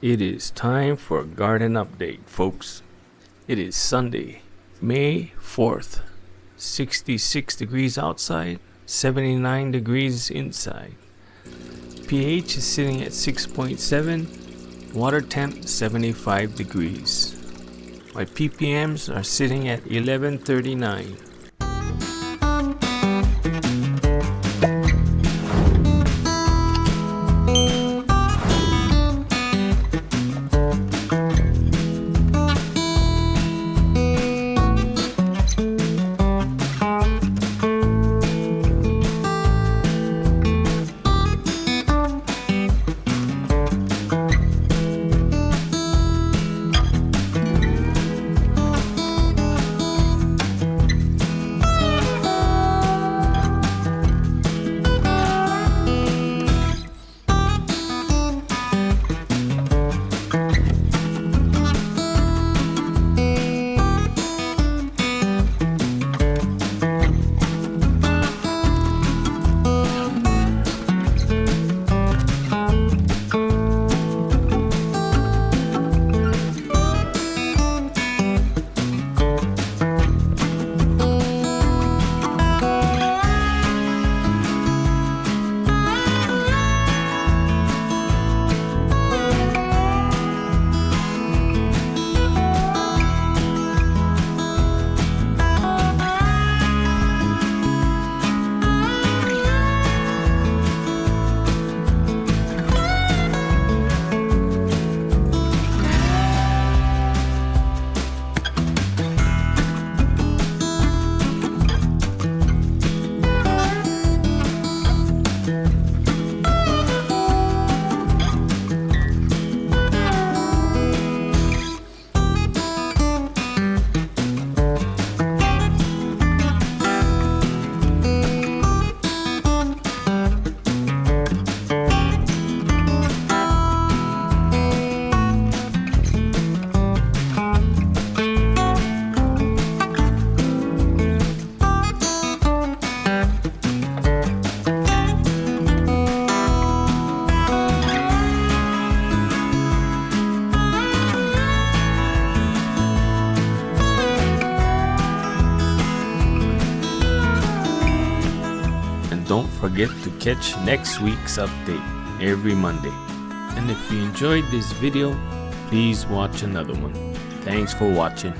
It is time for a garden update, folks. It is Sunday, May 4th. 66 degrees outside, 79 degrees inside. pH is sitting at 6.7, water temp 75 degrees. My ppms are sitting at 1139. Don't forget to catch next week's update every Monday. And if you enjoyed this video, please watch another one. Thanks for watching.